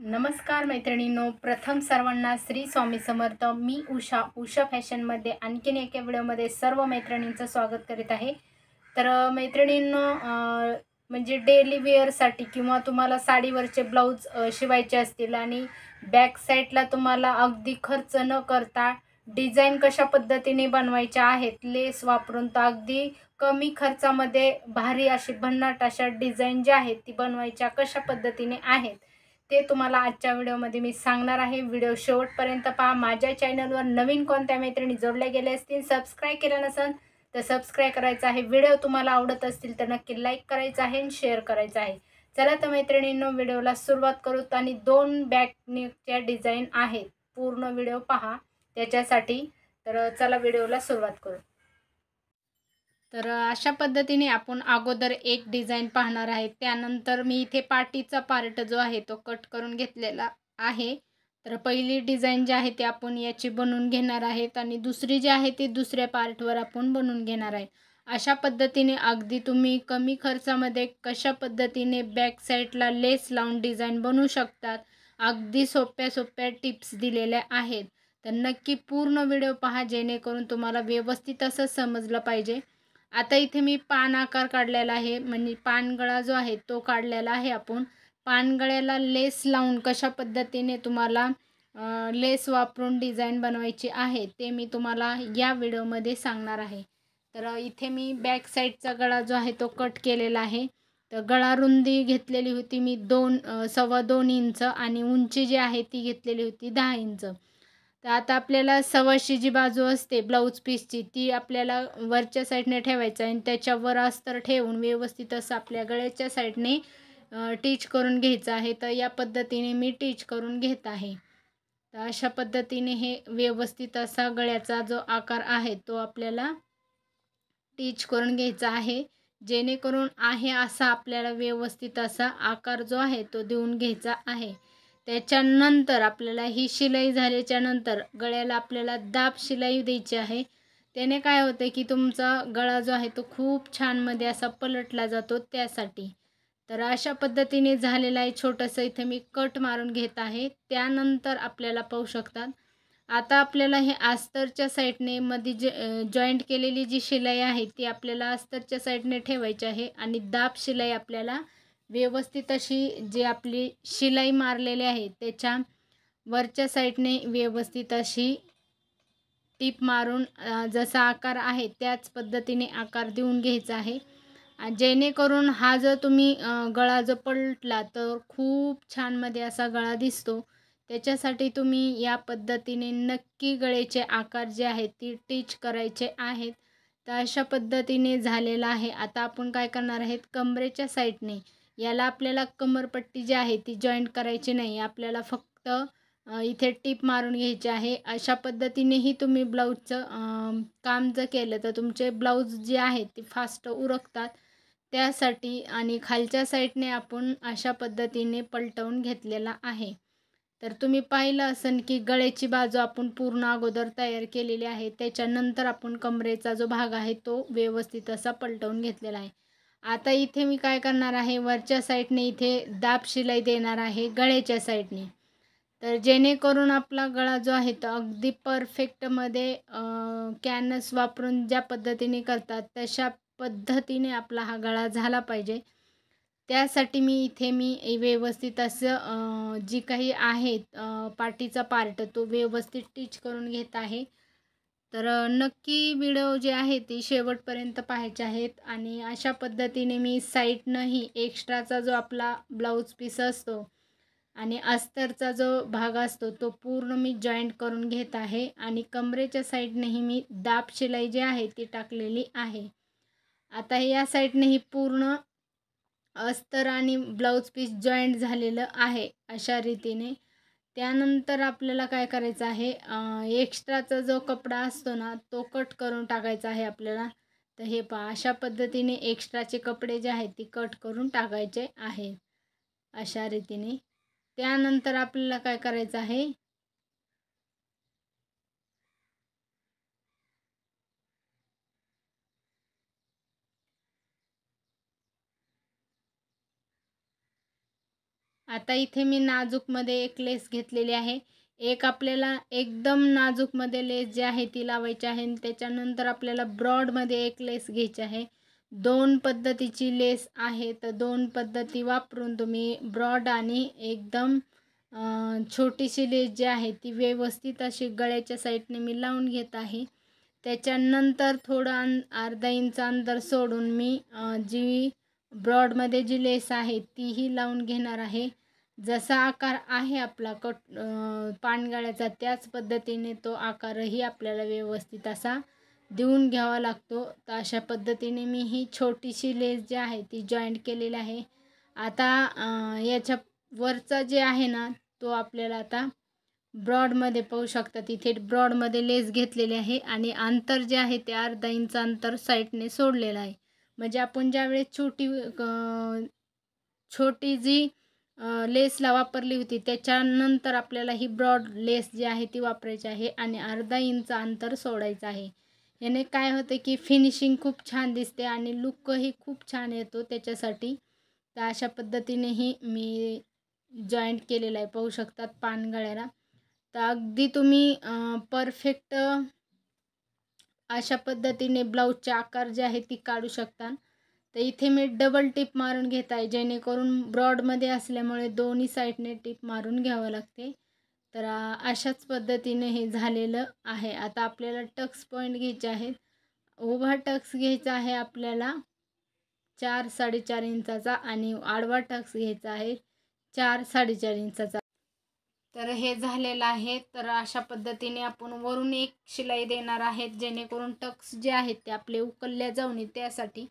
नमस्कार मैत्रिणींनो, प्रथम सर्वांना श्री स्वामी समर्थ. मी उषा फॅशनमध्ये आणखीन एका व्हिडिओमध्ये सर्व मैत्रिणींचं स्वागत करीत आहे. तर मैत्रिणींनो, म्हणजे डेली वेअरसाठी किंवा तुम्हाला साडीवरचे ब्लाऊज शिवायचे असतील आणि बॅक साईडला तुम्हाला अगदी खर्च न करता डिझाईन कशा पद्धतीने बनवायच्या आहेत, लेस वापरून, तर अगदी कमी खर्चामध्ये भारी अशी भन्नाट अशा डिझाईन ज्या आहेत ती बनवायच्या कशा पद्धतीने आहेत ते तुम्हाला आजच्या व्हिडिओमध्ये मी सांगणार आहे. व्हिडिओ शेवटपर्यंत पहा. माझ्या चॅनलवर नवीन कोणत्या मैत्रिणी जोडल्या गेल्या असतील, सबस्क्राईब केलं नसेल तर सबस्क्राईब करायचं आहे. व्हिडिओ तुम्हाला आवडत असतील तर नक्की लाईक करायचं आहे आणि शेअर करायचं आहे. चला तर मैत्रिणींनो, व्हिडिओला सुरुवात करू. आणि 2 बॅक नेकच्या डिझाईन आहेत. पूर्ण व्हिडिओ पहा त्याच्यासाठी. तर चला व्हिडिओला सुरुवात करू. तर अशा पद्धतीने आपण अगोदर एक डिझाईन पाहणार आहे. त्यानंतर मी इथे पाठीचा पार्ट जो आहे तो कट करून घेतलेला आहे. तर पहिली डिझाईन जी आहे ती आपण याची बनवून घेणार आहेत आणि दुसरी जी आहे ती दुसऱ्या पार्टवर आपण बनवून घेणार आहे. अशा पद्धतीने अगदी तुम्ही कमी खर्चामध्ये कशा पद्धतीने बॅक साईडला लेस लावून डिझाईन बनवू शकतात, अगदी सोप्या सोप्या टिप्स दिलेल्या आहेत. तर नक्की पूर्ण व्हिडिओ पहा जेणेकरून तुम्हाला व्यवस्थित असं समजलं पाहिजे. आता इथे मी पान आकार काढलेला आहे, म्हणजे पानगळा जो आहे तो काढलेला आहे. आपण पानगळ्याला लेस लावून कशा पद्धतीने तुम्हाला लेस वापरून डिझाईन बनवायची आहे ते मी तुम्हाला या व्हिडिओमध्ये सांगणार आहे. तर इथे मी बॅक साईडचा गळा जो आहे तो कट केलेला आहे. तर गळा रुंदी घेतलेली होती मी 2.25 इंच आणि उंची जी आहे ती घेतलेली होती 10 इंच. तर आता आपल्याला सव्वाशी जी बाजू असते ब्लाऊज पीसची ती आपल्याला वरच्या साईडने ठेवायचं आहे आणि त्याच्यावर अस्तर ठेवून व्यवस्थित असं आपल्या गळ्याच्या साईडने टिच करून घ्यायचं आहे. तर या पद्धतीने मी टिच करून घेत आहे. तर अशा पद्धतीने हे व्यवस्थित असा गळ्याचा जो आकार आहे तो आपल्याला टिच करून घ्यायचा आहे. जेणेकरून आहे असा आपल्याला व्यवस्थित असा आकार जो आहे तो देऊन घ्यायचा आहे. त्याच्यानंतर आपल्याला ही शिलाई झाल्याच्या नंतर गळ्याला आपल्याला दाब शिलाई द्यायची आहे. त्याने काय होते की तुमचा गळा जो आहे तो खूप छानमध्ये असा पलटला जातो त्यासाठी. तर अशा पद्धतीने झालेला आहे. छोटंसं इथे मी कट मारून घेत आहे. त्यानंतर आपल्याला पाहू शकतात आता आपल्याला हे अस्तरच्या साईडने मध्ये जे जॉईंट केलेली जी शिलाई आहे ती आपल्याला अस्तरच्या साईडने ठेवायची आहे आणि दाब शिलाई आपल्याला व्यवस्थित अशी जी आपली शिलाई मारलेली आहे त्याच्या वरच्या साईडने व्यवस्थित अशी टीप मारून जसा आकार आहे त्याच पद्धतीने आकार देऊन घ्यायचा आहे. जेणेकरून हा जर तुम्ही गळा जर पलटला तर खूप छानमध्ये असा गळा दिसतो. त्याच्यासाठी तुम्ही या पद्धतीने नक्की गळ्याचे आकार जे आहेत ती टिच करायचे आहेत. तर अशा पद्धतीने झालेला आहे. आता आपण काय करणार आहेत, कमरेच्या साईडने याला आपल्याला कमरपट्टी जी आहे ती जॉईंट करायची नाही. आपल्याला फक्त इथे टिप मारून घ्यायची आहे. अशा पद्धतीनेही तुम्ही ब्लाऊजचं काम जर केलं तर तुमचे ब्लाऊज जे आहेत ते फास्ट उरकतात त्यासाठी. आणि खालच्या साईडने आपण अशा पद्धतीने पलटवून घेतलेला आहे. तर तुम्ही पाहिलं असेल की गळ्याची बाजू आपण पूर्ण अगोदर तयार केलेली आहे. त्याच्यानंतर आपण कमरेचा जो भाग आहे तो व्यवस्थित असा पलटवून घेतलेला आहे. आता इथे मी काय करणार आहे, वरच्या साईडने इथे दाब शिलाई देणार आहे गळ्याच्या साईडने. तर जेणेकरून आपला गळा जो आहे तो अगदी परफेक्टमध्ये कॅनस वापरून ज्या पद्धतीने करतात तशा पद्धतीने आपला हा गळा झाला पाहिजे. त्यासाठी मी व्यवस्थित असं जी काही आहे पाठीचा पार्ट तो व्यवस्थित टिच करून घेत आहे. तर नक्की व्हिडिओ जे आहे ती शेवटपर्यंत पाहायचे आहेत. आणि अशा पद्धतीने मी साईडनंही एक्स्ट्राचा जो आपला ब्लाऊज पीस असतो आणि अस्तरचा जो भाग असतो तो पूर्ण मी जॉईंट करून घेत आहे आणि कमरेच्या साईडनेही मी दाब शिलाई जी आहे ती टाकलेली आहे. आता या साईडनेही पूर्ण अस्तर आणि ब्लाऊज पीस जॉईंट झालेलं आहे अशा रीतीने. त्यानंतर आपल्याला काय करायचं आहे, एक्स्ट्राचा जो कपडा असतो ना तो कट करून टाकायचा आहे आपल्याला. तर हे पहा, अशा पद्धतीने एक्स्ट्राचे कपडे जे आहेत ते कट करून टाकायचे आहेत अशा रीतीने. त्यानंतर आपल्याला काय करायचं आहे, आता इथे मी नाजूकमध्ये एक लेस घेतलेली आहे. एक आपल्याला एकदम नाजूकमध्ये लेस जी आहे ती लावायची आहे आणि त्याच्यानंतर आपल्याला ब्रॉडमध्ये एक लेस घ्यायची आहे. 2 पद्धतीची लेस आहे, तर 2 पद्धती वापरून तुम्ही ब्रॉड आणि एकदम छोटीशी लेस जी आहे ती व्यवस्थित अशी गळ्याच्या साईडने मी लावून घेत आहे. त्याच्यानंतर थोडं अर्धा इंच अंतर सोडून मी जी ब्रॉडमध्ये जी लेस आहे तीही लावून घेणार आहे. जसा आकार आहे आपला पानगळ्याचा त्याच पद्धतीने तो आकारही आपल्याला व्यवस्थित असा देऊन घ्यावा लागतो. तर अशा पद्धतीने मी ही छोटीशी लेस जी आहे ती जॉईंट केलेली आहे. आता याच्या वरचा जे आहे ना तो आपल्याला आता ब्रॉडमध्ये पाहू शकता. तिथे ब्रॉडमध्ये लेस घेतलेली आहे आणि अंतर जे आहे ते अर्धा इंच अंतर साईडने सोडलेलं आहे. म्हणजे आपण ज्यावेळेस छोटी जी लेसला वापरली होती त्याच्यानंतर आपल्याला ही ब्रॉड लेस जी आहे ती वापरायची आहे आणि अर्धा इंच अंतर सोडायचं आहे. याने काय होतं की फिनिशिंग खूप छान दिसते आणि लुकही खूप छान येतो त्याच्यासाठी. तर अशा पद्धतीनेही मी जॉईंट केलेलं आहे पाहू शकतात पानगळ्याला. तर अगदी तुम्ही परफेक्ट अशा पद्धतीने ब्लाऊजचे आकार जे आहे ती काढू शकता. तर इथे मी डबल टिप मारून घेत आहे, जेणेकरून ब्रॉडमध्ये असल्यामुळे दोन्ही साईडने टिप मारून घ्यावं लागते. तर अशाच पद्धतीने हे झालेलं आहे. आता आपल्याला टक्स पॉईंट घ्यायचे आहेत. उभा टक्स घ्यायचा आहे आपल्याला 4-4.5 इंचाचा आणि आडवा टक्स घ्यायचा आहे 4-4.5 इंचाचा. तर हे झालेलं आहे. तर अशा पद्धतीने आपण वरून एक शिलाई देणार आहेत, जेणेकरून टक्स जे आहेत ते आपले उकलल्या जाऊ नये त्यासाठी.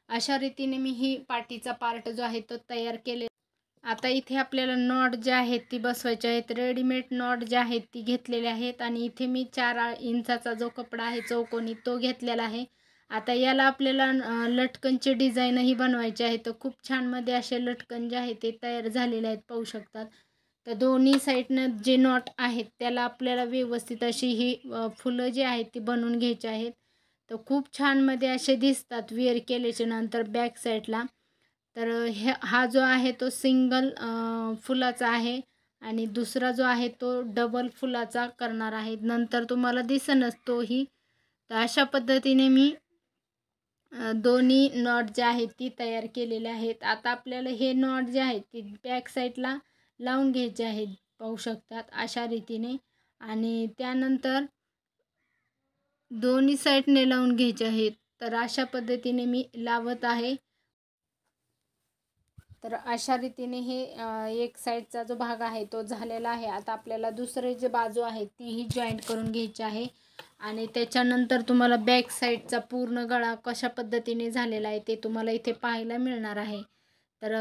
अशा रीतीने मी ही पाठीचा पार्ट जो आहे तो तयार केले. आता इथे आपल्याला नॉट जे आहेत ती बसवायचे आहेत. रेडीमेड नॉट जे आहेत ती घेतलेले आहेत आणि इथे मी 4 इंचाचा जो कपडा आहे चौकोनी तो घेतलेला आहे. आता याला आपल्याला लटकनचे डिझाईनही बनवायचे आहे. तर खूप छानमध्ये असे लटकन जे आहे ते तयार झालेले आहेत पाहू शकतात. तर दोन्ही साईडनं जे नॉट आहेत त्याला आपल्याला व्यवस्थित अशी ही फुलं जी आहेत ती बनवून घ्यायची आहेत. तर खूप छानमध्ये असे दिसतात वेअर केल्याच्या नंतर बॅक साईडला. तर हा जो आहे तो सिंगल फुलाचा आहे आणि दुसरा जो आहे तो डबल फुलाचा करणार आहे. नंतर तुम्हाला दिसेनच तोही. तर अशा पद्धतीने मी दोन्ही नॉट जे आहेत ती तयार केलेले आहेत. आता आपल्याला हे नॉट जे आहेत ती बॅक साईडला लावून घ्यायचे आहेत पाहू शकतात अशा रीतीने आणि त्यानंतर दोन्ही साईडने लावून घ्यायचे आहेत. तर अशा पद्धतीने मी लावत आहे. तर अशा रीतीने हे एक साईडचा जो भाग आहे तो झालेला आहे. आता आपल्याला दुसरे जे बाजू आहे तीही जॉईंट करून घ्यायची आहे आणि त्याच्यानंतर तुम्हाला बॅक साईडचा पूर्ण गळा कशा पद्धतीने झालेला आहे ते तुम्हाला इथे पाहायला मिळणार आहे. तर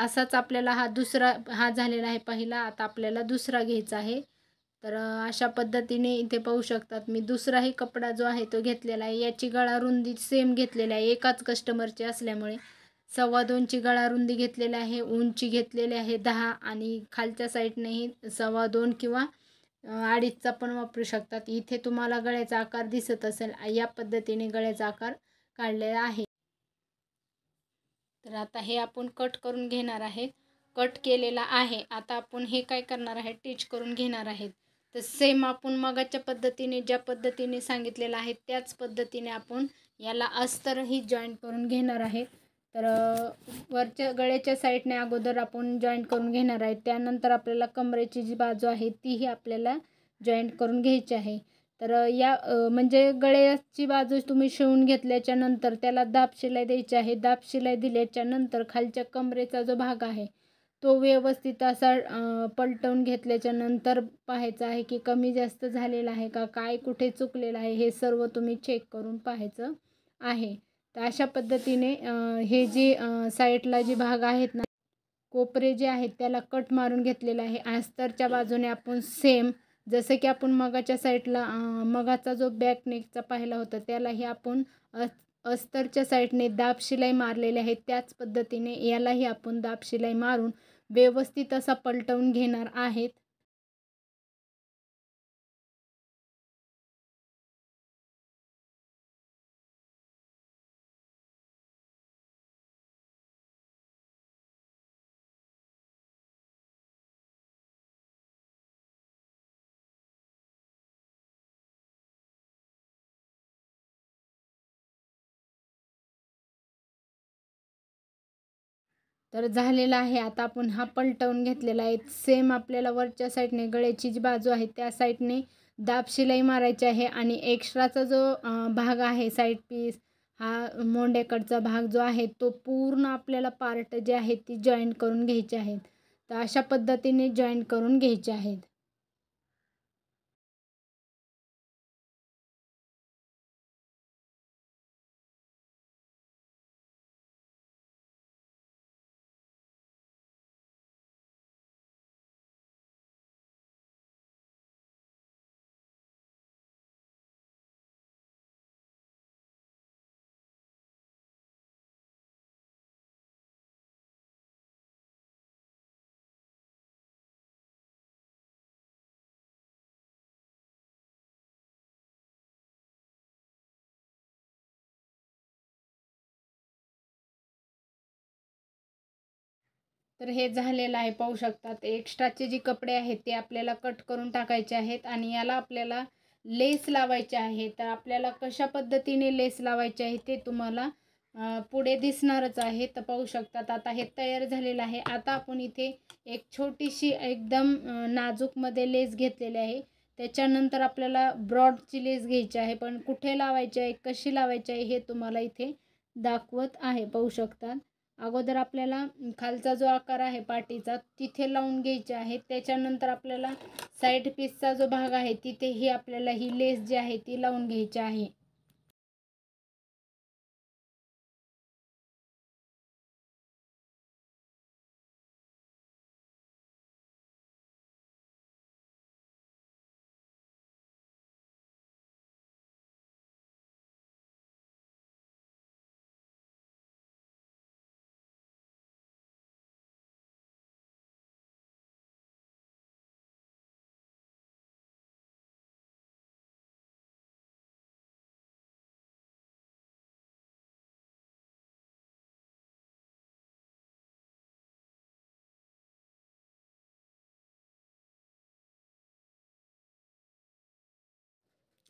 असाच आपल्याला हा झालेला आहे पहिला. आता आपल्याला दुसरा घ्यायचा आहे. तर अशा पद्धतीने इथे पाहू शकतात मी दुसराही कपडा जो आहे तो घेतलेला आहे. याची गळा रुंदी सेम घेतलेली आहे एकाच कस्टमरची असल्यामुळे. 2.25 गळा रुंदी घेतलेली आहे. उंची घेतलेली आहे 10 आणि खालच्या साईडनेही 2.25 किंवा 2.5चा पण वापरू शकतात. इथे तुम्हाला गळ्याचा आकार दिसत असेल. या पद्धतीने गळ्याचा आकार काढलेला आहे. तर आता हे आपण कट करून घेणार आहे. कट केलेला आहे. आता आपण हे काय करणार आहे टिच करून घेणार आहेत. तर सेम आपण मगाच्या पद्धतीने ज्या पद्धतीने सांगितलेलं आहे त्याच पद्धतीने आपण याला अस्तरही जॉईंट करून घेणार आहे. तर वरच्या गळ्याच्या साईडने अगोदर आपण जॉईंट करून घेणार आहे. त्यानंतर आपल्याला कमरेची जी बाजू आहे तीही आपल्याला जॉईंट करून घ्यायची आहे. तर म्हणजे गळ्याची बाजू तुम्ही शिवून घेतल्याच्या नंतर त्याला दाब शिलाई द्यायची आहे. दाब शिलाई दिल्याच्या नंतर खालच्या कमरेचा जो भाग आहे तो व्यवस्थित असा पलटवून घेतल्याच्या नंतर पाहायचं आहे की कमी जास्त झालेला आहे का, काय कुठे चुकलेलं आहे हे सर्व तुम्ही चेक करून पाहायचं आहे. तर अशा पद्धतीने हे जी साईडला जी भाग आहेत ना कोपरे जे आहेत त्याला कट मारून घेतलेला आहे. अस्तरच्या बाजूने आपण सेम जसं की आपण मगाच्या साईडला मगाचा जो बॅक नेकचा पाहिला होता त्यालाही आपण अस्तरच्या साईडने दाब शिलाई मारलेले आहे. त्याच पद्धतीने यालाही आपण दाब शिलाई मारून व्यवस्थित असा पलटवून घेणार आहेत. तर झालेला आहे. आता आपण हा पलटवून घेतलेला आहे. सेम आपल्याला वरच्या साईडने गळ्याची जी बाजू आहे त्या साईडने दाब शिलाई मारायची आहे आणि एक्स्ट्राचा जो भाग आहे साईड पीस हा मोंड्याकडचा भाग जो आहे तो पूर्ण आपल्याला पार्ट जे आहेत ती जॉईंट करून घ्यायचे आहेत. तर अशा पद्धतीने जॉईंट करून घ्यायचे आहेत. तर हे झालेलं आहे, पाहू शकतात. एक्स्ट्राचे जे कपडे आहेत ते आपल्याला कट करून टाकायचे आहेत आणि याला आपल्याला लेस लावायचे आहे. तर आपल्याला कशा पद्धतीने लेस लावायचे आहे ते तुम्हाला पुढे दिसणारच आहे. तर पाहू शकतात आता हे तयार झालेलं आहे. आता आपण इथे एक छोटीशी एकदम नाजूकमध्ये लेस घेतलेली आहे. त्याच्यानंतर आपल्याला ब्रॉडची लेस घ्यायची आहे, पण कुठे लावायची आहे, कशी लावायची आहे हे तुम्हाला इथे दाखवत आहे. पाहू शकतात. अगोदर आपल्याला खालचा जो आकार आहे पाटीचा तिथे लावून घ्यायचे आहे. त्याच्यानंतर आपल्याला साईड पीसचा जो भाग आहे तिथेही आपल्याला ही लेस जी आहे ती लावून घ्यायची आहे.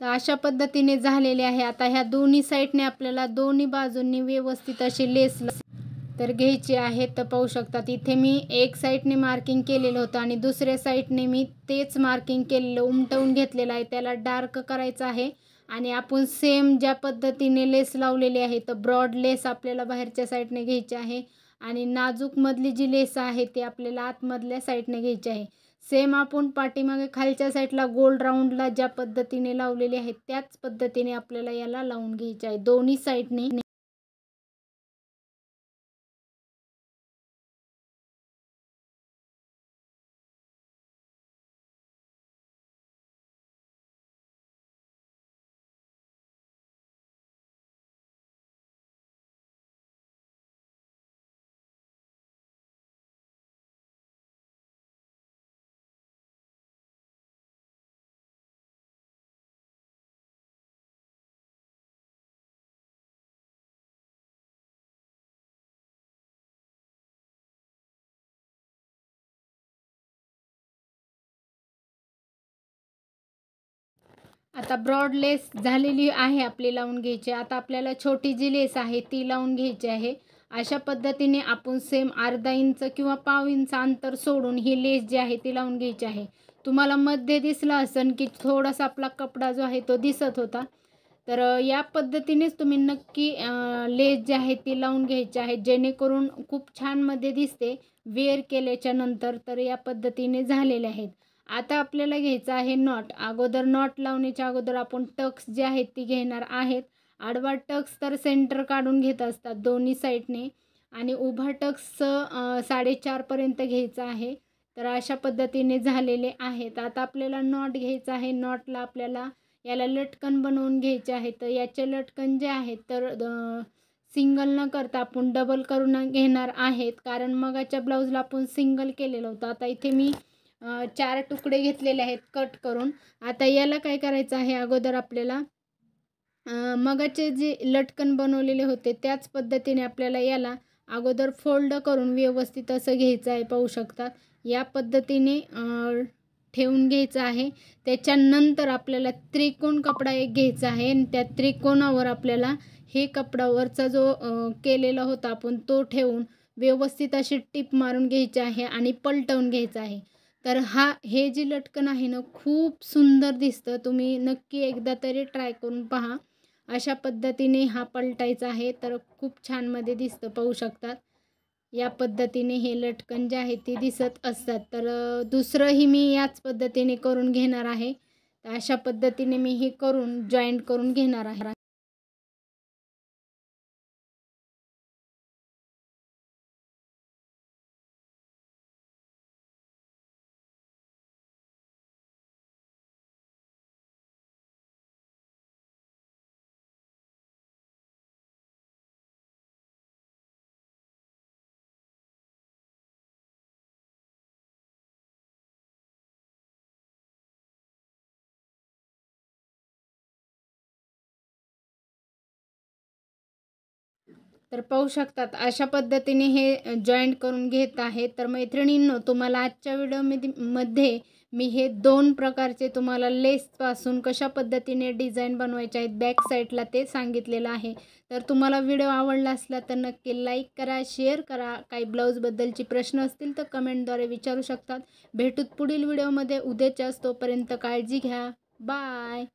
तर अशा पद्धतीने झालेले आहे. आता ह्या दोन्ही साईडने आपल्याला दोन्ही बाजूंनी व्यवस्थित अशी लेस तर घ्यायची आहे. तर पाहू शकतात इथे मी एक साईडने मार्किंग केलेलं होतं आणि दुसऱ्या साईडने मी तेच मार्किंग केलेलं उमटवून घेतलेलं आहे. त्याला डार्क करायचं आहे आणि आपण सेम ज्या पद्धतीने लेस लावलेली आहे तर ब्रॉड लेस आपल्याला बाहेरच्या साईडने घ्यायची आहे आणि नाजूकमधली जी लेस आहे ती आपल्याला आतमधल्या साईडने घ्यायची आहे. सेम आपण पाठीमागे खालच्या साईडला गोल राऊंडला ज्या पद्धतीने लावलेली आहे त्याच पद्धतीने आपल्याला याला लावून घ्यायचे आहे दोन्ही साईडने. आता ब्रॉड लेस झालेली आहे आपली लावून घ्यायची. आता आपल्याला छोटी जी लेस आहे ती लावून घ्यायची आहे. अशा पद्धतीने आपण सेम अर्धा इंच किंवा पाव इंच अंतर सोडून ही लेस जी आहे ती लावून घ्यायची आहे. तुम्हाला मध्ये दिसलं असेल की थोडासा आपला कपडा जो आहे तो दिसत होता. तर या पद्धतीनेच तुम्ही नक्की लेस जी आहे ती लावून घ्यायची आहे जेणेकरून खूप छान मध्ये दिसते वेअर केल्याच्या नंतर. तर या पद्धतीने झालेले आहेत. आता आपल्याला घ्यायचं आहे नॉट. अगोदर नॉट लावण्याच्या अगोदर आपण टक्स जे आहेत ती घेणार आहेत. आडवा टक्स तर सेंटर काढून घेत असतात दोन्ही साईडने आणि उभा टक्स 4.5 पर्यंत घ्यायचा आहे. तर अशा पद्धतीने झालेले आहेत. आता आपल्याला नॉट घ्यायचा आहे. नॉटला आपल्याला याला लटकन बनवून घ्यायचे आहे. तर याचे लटकन जे आहेत तर सिंगल न करता आपण डबल करून घेणार आहेत, कारण मगाच्या ब्लाऊजला आपण सिंगल केलेलं होतं. आता इथे मी 4 तुकडे घेतलेले आहेत कट करून. आता याला काय करायचं आहे, अगोदर आपल्याला मगाचे जे लटकन बनवलेले होते त्याच पद्धतीने आपल्याला याला अगोदर फोल्ड करून व्यवस्थित असं घ्यायचं आहे. पाहू शकतात या पद्धतीने ठेवून घ्यायचं आहे. त्याच्यानंतर आपल्याला त्रिकोण कपडा एक घ्यायचा आहे आणि त्या त्रिकोणावर आपल्याला हे कपडावरचा जो केलेला होता आपण तो ठेवून व्यवस्थित अशी टिप मारून घ्यायची आहे आणि पलटवून घ्यायचं आहे. तर हे जी लटकन आहे ना, खूप सुंदर दिसतं. तुम्ही नक्की एकदा तरी ट्राय करून पहा. अशा पद्धतीने हा पलटायचा आहे, तर खूप छानमध्ये दिसतं, पाहू शकतात. या पद्धतीने हे लटकन जे आहे ते दिसत असतात. तर दुसरंही मी याच पद्धतीने करून घेणार आहे. तर अशा पद्धतीने मी हे करून जॉईंट करून घेणार आहे. तर पाहू शकतात अशा पद्धतीने हे जॉईंट करून घेत आहे. तर मैत्रिणींनो, तुम्हाला आजच्या व्हिडिओमध्ये मी हे 2 प्रकारचे तुम्हाला लेसपासून कशा पद्धतीने डिझाईन बनवायचे आहेत बॅक साईडला ते सांगितलेलं आहे. तर तुम्हाला व्हिडिओ आवडला असला तर नक्की लाईक करा, शेअर करा. काही ब्लाऊजबद्दलचे प्रश्न असतील तर कमेंटद्वारे विचारू शकतात. भेटूत पुढील व्हिडिओमध्ये उद्याच्याच. तोपर्यंत काळजी घ्या. बाय.